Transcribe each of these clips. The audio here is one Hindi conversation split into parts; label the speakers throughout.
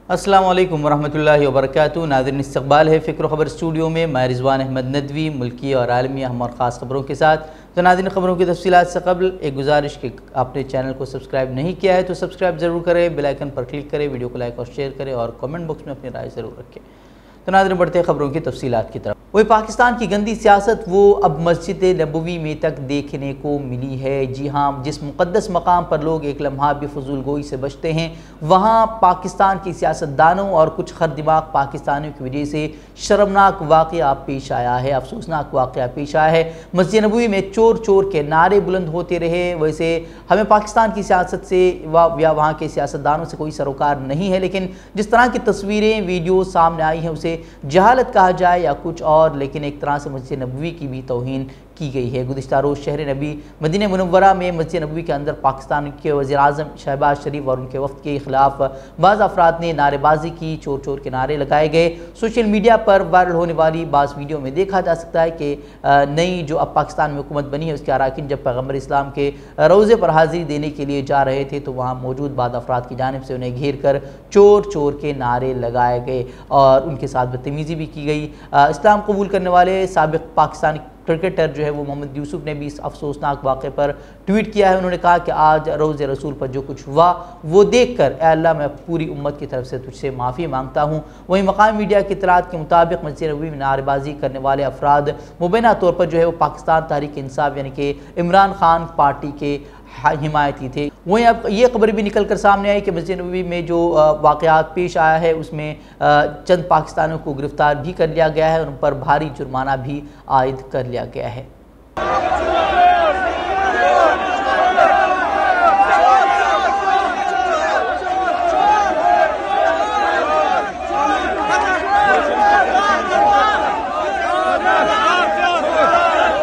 Speaker 1: अस्सलाम वालेकुम वरहमतुल्लाहि वबरकातुहू। नाज़रीन, इस्तक़बाल है फ़िक्र ख़बर स्टूडियो में। मैं रिज़वान अहमद नदवी मुल्की और आलमी अहम और ख़ास ख़बरों के साथ। तो नाज़रीन, ख़बरों की तफ़सीलात से क़ब्ल एक गुजारिश कि आपने चैनल को सब्सक्राइब नहीं किया है तो सब्सक्राइब ज़रूर करें, बेल आइकन पर क्लिक करें, वीडियो को लाइक और शेयर करें और कमेंट बॉक्स में अपनी राय ज़रूर रखें। तो नाज़रीन, बढ़ते हैं ख़बरों की तफ़सीलात की तरफ। वही पाकिस्तान की गंदी सियासत वो अब मस्जिद नबवी में तक देखने को मिली है। जी हाँ, जिस मुक़द्दस मकाम पर लोग एक लम्हा भी फजूल गोई से बचते हैं, वहाँ पाकिस्तान की सियासतदानों और कुछ खरदिमाग पाकिस्तानियों की वजह से शर्मनाक वाक़या पेश आया है, अफसोसनाक वाक़या पेश आया है। मस्जिद नबवी में चोर चोर के नारे बुलंद होते रहे। वैसे हमें पाकिस्तान की सियासत से या वहाँ के सियासतदानों से कोई सरोकार नहीं है, लेकिन जिस तरह की तस्वीरें वीडियो सामने आई हैं उसे जहालत कहा जाए या कुछ और, लेकिन एक तरह से मस्जिद नबवी की भी तौहीन की गई है। गुज़िश्ता रोज़ शहर नबी मदीना मुनव्वरा में मस्जिद नबवी के अंदर पाकिस्तान के वज़ीर आज़म शहबाज शरीफ और उनके वफ़द के ख़िलाफ़ बाज़ अफराद ने नारेबाजी की, चोर चोर के नारे लगाए गए। सोशल मीडिया पर वायरल होने वाली बाज़ वीडियो में देखा जा सकता है कि नई जो अब पाकिस्तान में हुकूमत बनी है उसके अराकीन जब पैगम्बर इस्लाम के रोज़े पर हाज़िरी देने के लिए जा रहे थे तो वहाँ मौजूद बाद अफराद की जानिब से उन्हें घेर कर चोर चोर के नारे लगाए गए और उनके साथ बदतमीज़ी भी की गई। इस्लाम कबूल करने वाले साबिक़ पाकिस्तानी क्रिकेटर जो है वो मोहम्मद यूसुफ ने भी इस अफसोसनाक वाक़े पर ट्वीट किया है। उन्होंने कहा कि आज रोज़े रसूल पर जो कुछ हुआ वो देखकर ऐ अल्लाह, मैं पूरी उम्मत की तरफ से तुझसे माफ़ी मांगता हूँ। वहीं मकामी मीडिया की इत्तलात के मुताबिक मस्जिद नबवी में नारेबाजी करने वाले अफराद मुबैना तौर पर जो है वो पाकिस्तान तहरीक इंसाफ यानी कि इमरान खान पार्टी के हिमायती थे। वहीं अब ये खबर भी निकल कर सामने आई कि मस्जिद नबवी में जो वाक़यात पेश आया है उसमें चंद पाकिस्तानियों को गिरफ़्तार भी कर लिया गया है और उन पर भारी जुर्माना भी आयद कर लिया गया है।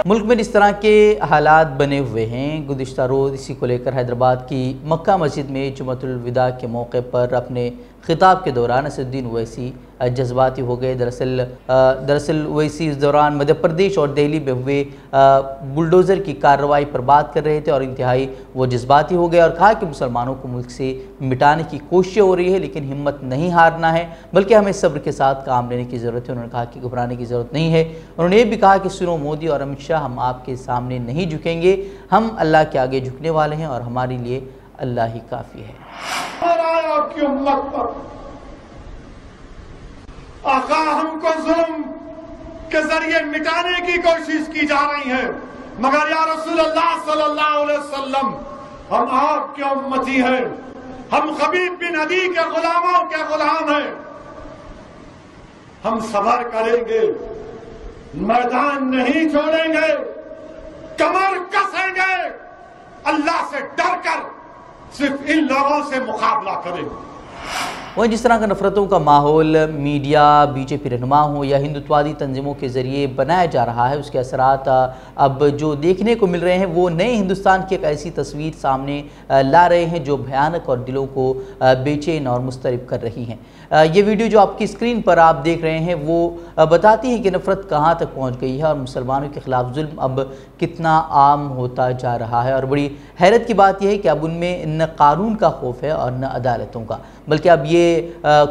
Speaker 1: मुल्क में इस तरह के हालात बने हुए हैं। गुज़िश्ता रोज़ इसी को लेकर हैदराबाद की मक्का मस्जिद में जुम्मतुल विदा के मौके पर अपने खिताब के दौरान असदुद्दीन ओवैसी जज्बाती हो गए। दरअसल ओवैसी इस दौरान मध्य प्रदेश और दिल्ली में हुए बुलडोज़र की कार्रवाई पर बात कर रहे थे और इंतहाई वो जज्बाती हो गए और कहा कि मुसलमानों को मुल्क से मिटाने की कोशिश हो रही है, लेकिन हिम्मत नहीं हारना है बल्कि हमें सब्र के साथ काम लेने की ज़रूरत है। उन्होंने कहा कि घबराने की ज़रूरत नहीं है। उन्होंने ये भी कहा कि सुनो मोदी और अमित शाह, हम आपके सामने नहीं झुकेंगे, हम अल्लाह के आगे झुकने वाले हैं और हमारे लिए अल्लाह ही काफ़ी है।
Speaker 2: आपकी उम्मत पर आका हमको जुल्म के जरिए मिटाने की कोशिश की जा रही है, मगर या रसूल अल्लाह सल्लल्लाहु अलैहि वसल्लम, हम आपके उम्मती हैं, हम खबीब बिन अदी के गुलामों के गुलाम हैं। हम सबर करेंगे, मैदान नहीं छोड़ेंगे, कमर कसेंगे, अल्लाह से डरकर सिर्फ इन लोगों से मुकाबला करेंगे।
Speaker 1: वहीं जिस तरह का नफरतों का माहौल मीडिया, बीजेपी रहनुमा हो या हिंदुत्वादी तंजीमों के ज़रिए बनाया जा रहा है, उसके असरात अब जो देखने को मिल रहे हैं वो नए हिंदुस्तान की एक ऐसी तस्वीर सामने ला रहे हैं जो भयानक और दिलों को बेचैन और मुस्तरब कर रही हैं। ये वीडियो जो आपकी स्क्रीन पर आप देख रहे हैं वो बताती है कि नफ़रत कहाँ तक पहुँच गई है और मुसलमानों के ख़िलाफ़ जुल्म अब कितना आम होता जा रहा है। और बड़ी हैरत की बात यह है कि अब उनमें न कानून का खौफ है और न अदालतों का, बल्कि अब ये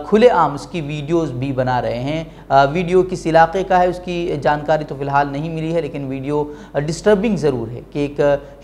Speaker 1: खुले आम उसकी वीडियोस भी बना रहे हैं। वीडियो किस इलाके का है उसकी जानकारी तो फ़िलहाल नहीं मिली है, लेकिन वीडियो डिस्टर्बिंग ज़रूर है कि एक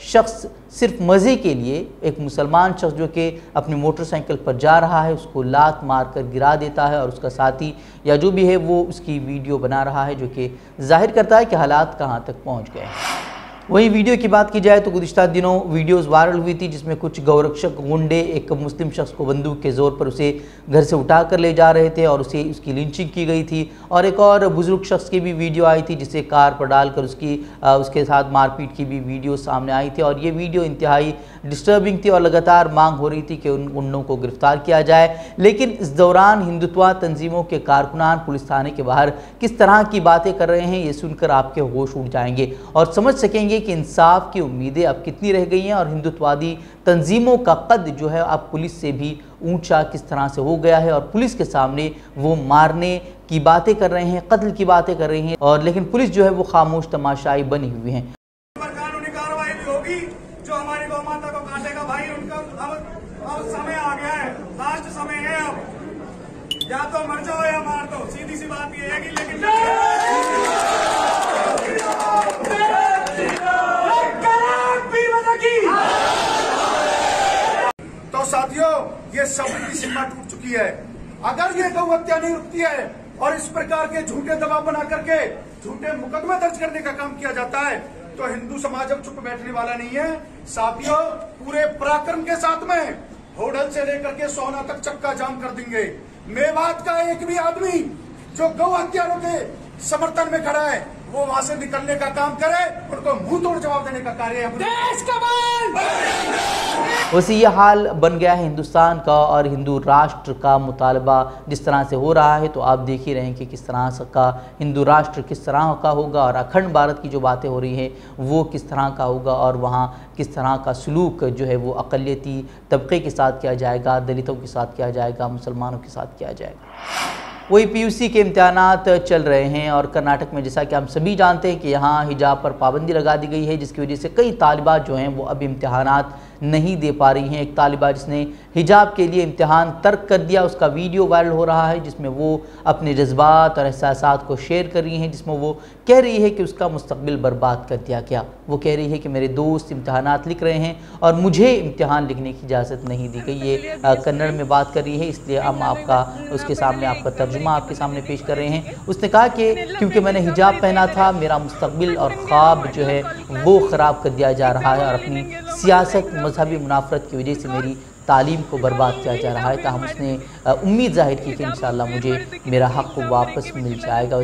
Speaker 1: शख्स सिर्फ मज़े के लिए, एक मुसलमान शख्स जो कि अपनी मोटरसाइकिल पर जा रहा है उसको लात मार कर गिरा देता है और उसका साथी या जो भी है वो उसकी वीडियो बना रहा है, जो कि जाहिर करता है कि हालात कहाँ तक पहुँच गए हैं। वहीं वीडियो की बात की जाए तो गुज़िश्ता दिनों वीडियोस वायरल हुई थी जिसमें कुछ गौरक्षक गुंडे एक मुस्लिम शख्स को बंदूक के ज़ोर पर उसे घर से उठा कर ले जा रहे थे और उसकी लिंचिंग की गई थी। और एक और बुजुर्ग शख्स की भी वीडियो आई थी जिसे कार पर डालकर उसके साथ मारपीट की भी वीडियो सामने आई थी और ये वीडियो इंतहाई डिस्टर्बिंग थी और लगातार मांग हो रही थी कि उन गुंडों को गिरफ्तार किया जाए। लेकिन इस दौरान हिंदुत्वा तंजीमों के कारकुनान पुलिस थाने के बाहर किस तरह की बातें कर रहे हैं ये सुनकर आपके होश उड़ जाएंगे और समझ सकेंगे कि इंसाफ की उम्मीदें अब कितनी रह गई हैं और हिंदुत्वादी तंजीमों का कद जो है अब पुलिस से भी ऊंचा किस तरह से हो गया है और पुलिस के सामने वो मारने की बातें कर रहे हैं, कत्ल की बातें कर रहे हैं और लेकिन पुलिस जो है वो खामोश तमाशाई बनी हुई है।
Speaker 3: कानूनी कार्रवाई भी होगी जो हमारी गौ माता को काटेगा भाई, उनका अब समय आ गया है, लास्ट समय है। अब या तो मर जाओ या मार दो, सीधी सी बात ये है कि लेकिन तो साथियों, ये सब्र की सीमा टूट चुकी है। अगर ये गौ हत्या नहीं रुकती है और इस प्रकार के झूठे दबाव बना करके झूठे मुकदमे दर्ज करने का काम किया जाता है, तो हिंदू समाज अब चुप बैठने वाला नहीं है। साथियों, पूरे पराक्रम के साथ में होडल से लेकर के सोना तक चक्का जाम कर देंगे। मेवात का एक भी आदमी जो गौ हत्यारों के समर्थन में खड़ा है, वो वहां से निकलने का काम करे, उनको मुंह तोड़ जवाब देने का कार्य है। देश का
Speaker 1: वैसे ये हाल बन गया है हिंदुस्तान का और हिंदू राष्ट्र का मुतालबा जिस तरह से हो रहा है, तो आप देख ही रहे हैं कि किस तरह का हिंदू राष्ट्र किस तरह का होगा और अखंड भारत की जो बातें हो रही हैं वो किस तरह का होगा और वहाँ किस तरह का सलूक जो है वो अक़लियती तबके के साथ किया जाएगा, दलितों के साथ किया जाएगा, मुसलमानों के साथ किया जाएगा। वही पीयूसी के इम्तिहानात चल रहे हैं और कर्नाटक में जैसा कि हम सभी जानते हैं कि यहाँ हिजाब पर पाबंदी लगा दी गई है, जिसकी वजह से कई तालिबात जो हैं वो अब इम्तिहानात नहीं दे पा रही हैं। एक तालिबा जिसने हिजाब के लिए इम्तिहान तर्क कर दिया, उसका वीडियो वायरल हो रहा है जिसमें वो अपने जज्बात और एहसासात को शेयर कर रही हैं, जिसमें वो कह रही है कि उसका मुस्तकबिल बर्बाद कर दिया गया। वो कह रही है कि मेरे दोस्त इम्तिहानात लिख रहे हैं और मुझे इम्तिहान लिखने की इजाज़त नहीं दी गई। ये कन्नड़ में बात कर रही है, इसलिए हम आपका उसके सामने आपका तर्जुमा आपके सामने पेश कर रहे हैं। उसने कहा कि क्योंकि मैंने हिजाब पहना था, मेरा मुस्तकबिल और ख्वाब जो है वो ख़राब कर दिया जा रहा है और अपनी सियासत मजहबी मुनाफरत की वजह से मेरी तालीम को बर्बाद किया जा रहा है। ताहम उसने उम्मीद जाहिर की कि इंशाअल्लाह मुझे मेरा हक़ वापस मिल जाएगा।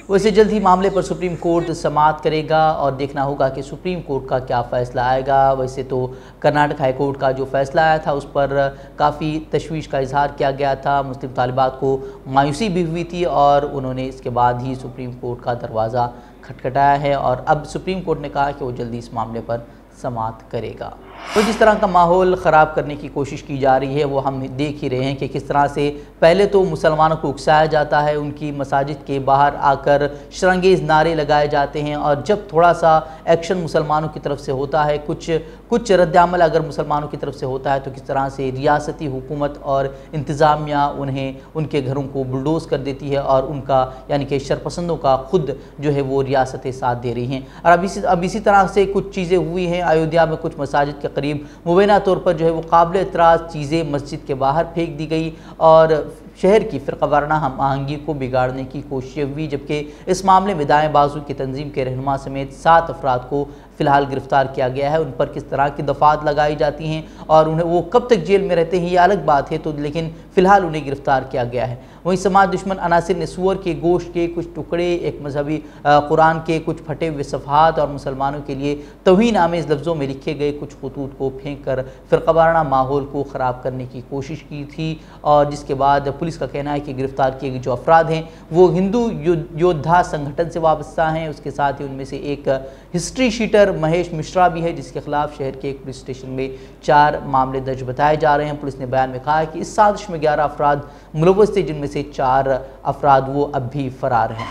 Speaker 1: वैसे जल्द ही मामले पर सुप्रीम कोर्ट समाअत करेगा और देखना होगा कि सुप्रीम कोर्ट का क्या फ़ैसला आएगा। वैसे तो कर्नाटक हाई कोर्ट का जो फ़ैसला आया था उस पर काफ़ी तशवीश का इजहार किया गया था, मुस्लिम तालिबात को मायूसी भी हुई थी और उन्होंने इसके बाद ही सुप्रीम कोर्ट का दरवाज़ा खटखटाया है और अब सुप्रीम कोर्ट ने कहा कि वो जल्दी इस मामले पर समाअत करेगा। तो जिस तरह का माहौल ख़राब करने की कोशिश की जा रही है वो हम देख ही रहे हैं कि किस तरह से पहले तो मुसलमानों को उकसाया जाता है, उनकी मसाजिद के बाहर आकर शरंगेज़ नारे लगाए जाते हैं और जब थोड़ा सा एक्शन मुसलमानों की तरफ से होता है, कुछ रद्दअमल अगर मुसलमानों की तरफ से होता है, तो किस तरह से रियासती हुकूमत और इंतज़ामिया उन्हें उनके घरों को बुलडोज़ कर देती है और उनका यानी कि शरपसंदों का खुद जो है वो रियासतें साथ दे रही हैं। और अब इसी तरह से कुछ चीज़ें हुई हैं अयोध्या में, कुछ मसाजिद के करीब मुबैना तौर पर जो है वो काबिल एतराज़ चीज़ें मस्जिद के बाहर फेंक दी गई और शहर की फ़िरक़ावाराना हम आहंगी को बिगाड़ने की कोशिश हुई, जबकि इस मामले में दाएं बाजू की तंजीम के रहनुमा समेत 7 अफराद को फ़िलहाल गिरफ़्तार किया गया है। उन पर किस तरह की दफ़ात लगाई जाती हैं और उन्हें वो कब तक जेल में रहते हैं ये अलग बात है, तो लेकिन फ़िलहाल उन्हें गिरफ़्तार किया गया है। वहीं समाज दुश्मन अनासिर ने सूअर के गोश्त के कुछ टुकड़े, एक मजहबी कुरान के कुछ फटे हुए सफ़हात और मुसलमानों के लिए तौहीन आमेज़ लफ्ज़ों में लिखे गए कुछ खतूत को फेंक कर फ़िरक़ावाराना माहौल को ख़राब करने की कोशिश की थी और जिसके बाद पुलिस का कहना है कि गिरफ़्तार किए गए जो अफराद हैं वो हिंदू योद्धा संगठन से वाबस्ता हैं। उसके साथ ही उनमें से एक हिस्ट्री शीटर महेश मिश्रा भी है जिसके खिलाफ शहर के एक पुलिस स्टेशन में 4 मामले दर्ज बताए जा रहे हैं। पुलिस ने बयान में कहा है कि इस साजिश में 11 अफराद मुलव्वस थे, जिनमें से 4 अफराद वो अब भी फरार हैं।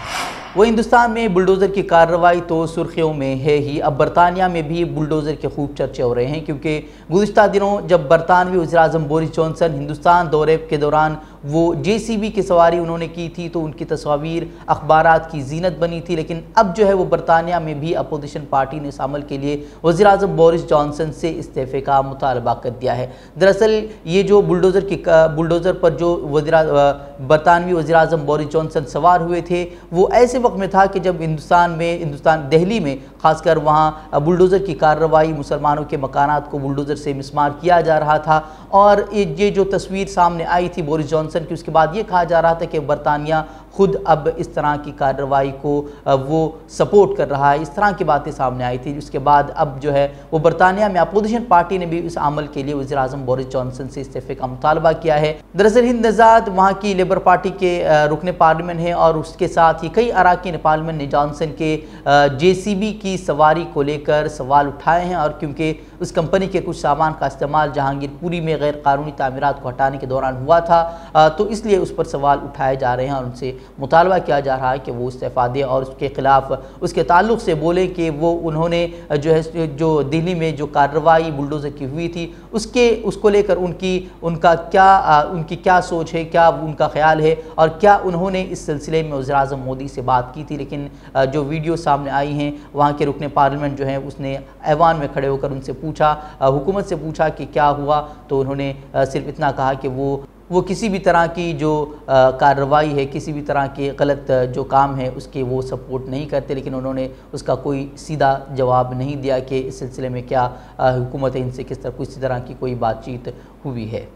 Speaker 1: वो हिंदुस्तान में बुलडोज़र की कार्रवाई तो सुर्खियों में है ही, अब बरतानिया में भी बुलडोज़र के खूब चर्चे हो रहे हैं क्योंकि गुज़िश्ता दिनों जब बरतानवी वज़ीर-ए-आज़म बोरिस जॉनसन हिंदुस्तान दौरे के दौरान वो JCB की सवारी उन्होंने की थी तो उनकी तस्वीर अखबारात की जीनत बनी थी, लेकिन अब जो है वो बरतानिया में भी अपोजिशन पार्टी ने इस अमल के लिए वज़ीर-ए-आज़म बोरिस जॉनसन से इस्तीफ़े का मुतालबा कर दिया है। दरअसल ये जो बुलडोज़र पर जो बरतानवी वज़ीर-ए-आज़म बोरिस जॉनसन सवार हुए थे वो ऐसे वक्त में था कि जब हिंदुस्तान दिल्ली में खासकर वहाँ बुलडोज़र की कार्रवाई मुसलमानों के मकानात को बुलडोज़र से मिसमार किया जा रहा था और ये जो तस्वीर सामने आई थी बोरिस जॉनसन की, उसके बाद ये कहा जा रहा था कि बरतानिया खुद अब इस तरह की कार्रवाई को वो सपोर्ट कर रहा है, इस तरह की बातें सामने आई थी। उसके बाद अब जो है वो बरतानिया में अपोजिशन पार्टी ने भी इस अमल के लिए वज़ीर-ए-आज़म बोरिस जॉनसन से इस्तीफ़े का मुतालबा किया है। दरअसल हिंद नज़ाद वहाँ की लेबर पार्टी के रुकन पार्लियामेंट हैं और उसके साथ ही कई अरकान पार्लियामेंट ने जॉनसन के JCB की सवारी को लेकर सवाल उठाए हैं और क्योंकि उस कंपनी के कुछ सामान का इस्तेमाल जहांगीरपुरी में गैर कानूनी तामीरात को हटाने के दौरान हुआ था तो इसलिए उस पर सवाल उठाए जा रहे हैं और उनसे मुतालबा किया जा रहा है कि वो इस्तीफ़ा दे और उसके ख़िलाफ़ उसके ताल्लुक़ से बोले कि वो उन्होंने जो है जो दिल्ली में जो कार्रवाई बुलडोज़र की हुई थी उसको लेकर उनकी क्या सोच है, क्या उनका ख्याल है और क्या उन्होंने इस सिलसिले में वज़ीर-ए-आज़म मोदी से बात की थी। लेकिन जो वीडियो सामने आई हैं वहाँ के रुकने पार्लियामेंट जो है उसने ऐवान में खड़े होकर उनसे पूछा, हुकूमत से पूछा कि क्या हुआ, तो उन्होंने सिर्फ इतना कहा कि वो किसी भी तरह की जो कार्रवाई है, किसी भी तरह के गलत जो काम है उसके वो सपोर्ट नहीं करते, लेकिन उन्होंने उसका कोई सीधा जवाब नहीं दिया कि इस सिलसिले में क्या हुकूमत इनसे किसी तरह की कोई बातचीत हुई है।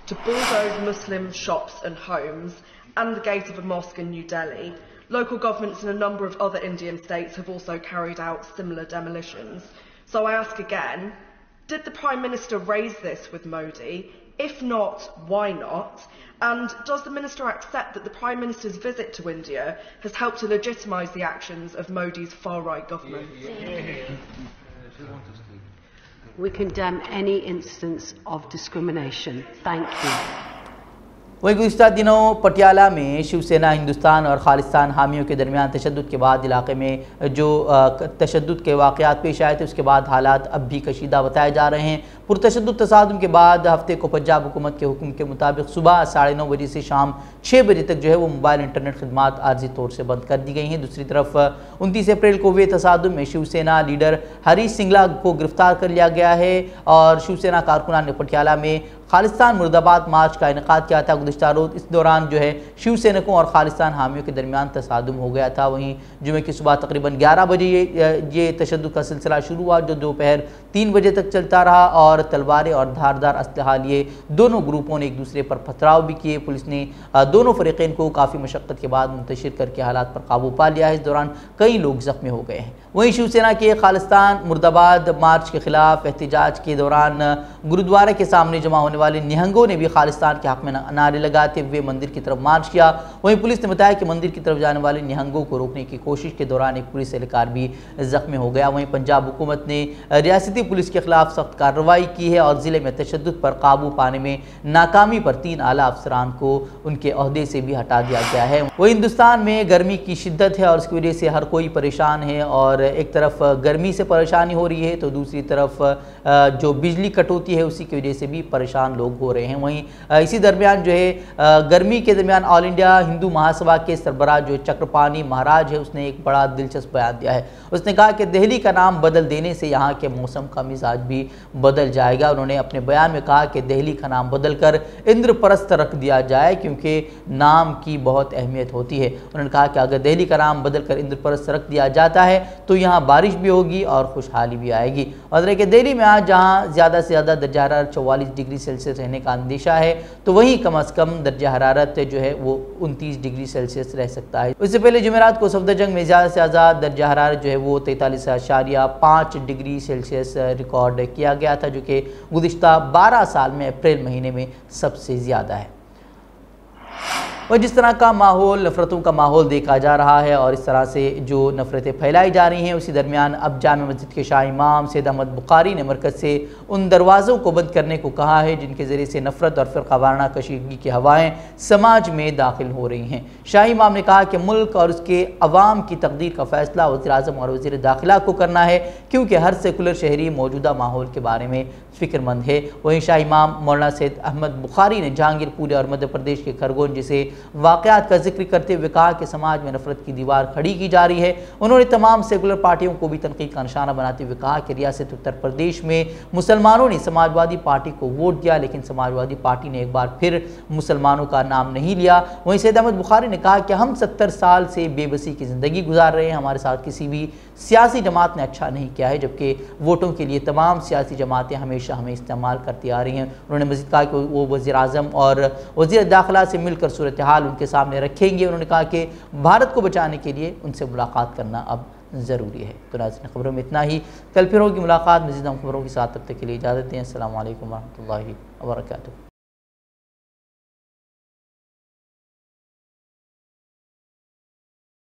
Speaker 4: To bulldoze Muslim shops and homes and the gate of a mosque in New Delhi, local governments in a number of other Indian states have also carried out similar demolitions. So I ask again, did the Prime Minister raise this with Modi? If not, why not? And does the Minister accept that the Prime Minister's visit to India has helped to legitimise the actions of Modi's far-right government?
Speaker 5: We condemn any instance of discrimination. Thank you.
Speaker 1: वहीं गुज़िश्ता दिनों पटियाला में शिवसेना हिंदुस्तान और खालिस्तान हामियों के दरमियान तशद्दुद के बाद इलाके में जो तशद्दुद के वाक़यात पेश आए थे उसके बाद हालात अब भी कशीदा बताए जा रहे हैं। पुरतशद्दुद तसादुम के बाद हफ्ते को पंजाब हुकूमत के हुक्म के मुताबिक सुबह 9:30 बजे से शाम 6 बजे तक जो है वो मोबाइल इंटरनेट खदमात आर्जी तौर से बंद कर दी गई हैं। दूसरी तरफ 29 अप्रैल को हुए तसादुम में शिवसेना लीडर हरीश सिंगला को गिरफ्तार कर लिया गया है और शिवसेना कारकुनान ने पटियाला में खालिस्तान मुर्दाबाद मार्च का इनेकाद किया था गुज़िश्ता रोज़। इस दौरान जो है शिवसैनिकों और खालिस्तान हामियों के दरमियान तसादुम हो गया था। वहीं जुमे की सुबह तकरीबन 11 बजे ये तशद्दुद का सिलसिला शुरू हुआ जो दोपहर 3 बजे तक चलता रहा और तलवारें और धारदार असलहा लिए दोनों ग्रुपों ने एक दूसरे पर पथराव भी किए। पुलिस ने दोनों फरीक़ैन को काफ़ी मशक्क़त के बाद मुंतशिर करके हालात पर काबू पा लिया है। इस दौरान कई लोग ज़ख्मी हो गए हैं। वहीं शिवसेना के खालिस्तान मुर्दाबाद मार्च के खिलाफ एहतजाज के दौरान गुरुद्वारे के सामने जमा होने वाले निहंगों ने भी खालिस्तान के हक़ में नारे लगाते हुए मंदिर की तरफ मार्च किया। वहीं पुलिस ने बताया कि मंदिर की तरफ जाने वाले निहंगों को रोकने की कोशिश के दौरान एक पुलिस एहलकार भी जख्मी हो गया। वहीं पंजाब हुकूमत ने रियासती पुलिस के खिलाफ सख्त कार्रवाई की है और ज़िले में तशद्दुद पर काबू पाने में नाकामी पर 3 आला अफसरान को उनके ओहदे से भी हटा दिया गया है। वहीं हिंदुस्तान में गर्मी की शिद्दत है और इसकी वजह से हर कोई परेशान है और एक तरफ गर्मी से परेशानी हो रही है तो दूसरी तरफ जो बिजली कटौती है उसी की वजह से भी परेशान लोग हो रहे हैं। वहीं इसी दरमियान जो है गर्मी के दरमियान ऑल इंडिया हिंदू महासभा के सरबराह जो चक्रपाणी महाराज है उसने एक बड़ा दिलचस्प बयान दिया है। उसने कहा कि दिल्ली का नाम बदल देने से यहाँ के मौसम का मिजाज भी बदल जाएगा। उन्होंने अपने बयान में कहा कि दिल्ली का नाम बदलकर इंद्रप्रस्थ रख दिया जाए क्योंकि नाम की बहुत अहमियत होती है। उन्होंने कहा कि अगर दिल्ली का नाम बदलकर इंद्रप्रस्थ रख दिया जाता है तो यहाँ बारिश भी होगी और खुशहाली भी आएगी। और कि दिल्ली में आज जहाँ ज़्यादा से ज़्यादा दर्जा हरारत 44 डिग्री सेल्सियस रहने का अंदेशा है तो वहीं कम अज़ कम दर्जा हरारत जो है वो 29 डिग्री सेल्सियस रह सकता है। उससे पहले जुमेरात को सफदरजंग में ज़्यादा से ज़्यादा दर्जा हरारत जो है वो 43.5 डिग्री सेल्सियस रिकॉर्ड किया गया था जो कि गुज़िश्ता 12 साल में अप्रैल महीने में सबसे ज़्यादा है। और जिस तरह का माहौल नफ़रतों का माहौल देखा जा रहा है और इस तरह से जो नफ़रतें फैलाई जा रही हैं उसी दरमियान अब जामे मस्जिद के शाह इमाम सैयद अहमद बुखारी ने मरकज़ से उन दरवाज़ों को बंद करने को कहा है जिनके ज़रिए से नफ़रत और फ़िरक़ावाराना कशीदगी की हवाएँ समाज में दाखिल हो रही हैं। शाह इमाम ने कहा कि मुल्क और उसके अवाम की तकदीर का फ़ैसला वज़ीर-ए-आज़म और वज़ीर दाखिला को करना है क्योंकि हर सेकुलर शहरी मौजूदा माहौल के बारे में फ़िक्रमंद है। वहीं शाह इमाम मौलाना सैयद अहमद बुखारी ने जहांगीरपुर और मध्य प्रदेश के खरगोन जैसे वाक़यात का जिक्र करते हुए कहा कि समाज में नफरत की दीवार खड़ी की जा रही है। उन्होंने तमाम सेकुलर पार्टियों को भी तनकीद का निशाना बनाते हुए कहा कि रियासत उत्तर प्रदेश में मुसलमानों ने समाजवादी पार्टी को वोट दिया लेकिन समाजवादी पार्टी ने एक बार फिर मुसलमानों का नाम नहीं लिया। वहीं सैयद अहमद बुखारी ने कहा कि हम 70 साल से बेबसी की ज़िंदगी गुजार रहे हैं, हमारे साथ किसी भी सियासी जमात ने अच्छा नहीं किया है जबकि वोटों के लिए तमाम सियासी जमातें हमेशा हमें इस्तेमाल करती आ रही हैं। उन्होंने मज़ीद कहा कि वो वज़ीर-ए-आज़म और वज़ीर दाखिला से मिलकर सूरत हाल उनके सामने रखेंगे। उन्होंने कहा कि भारत को बचाने के लिए उनसे मुलाकात करना अब ज़रूरी है। तो नाज़रीन खबरों में इतना ही, कल फिर होगी मुलाकात मज़ीद खबरों के साथ। तब तक के लिए इजाज़त दें। अस्सलामु अलैकुम वरहमतुल्लाहि वबरकातुहू।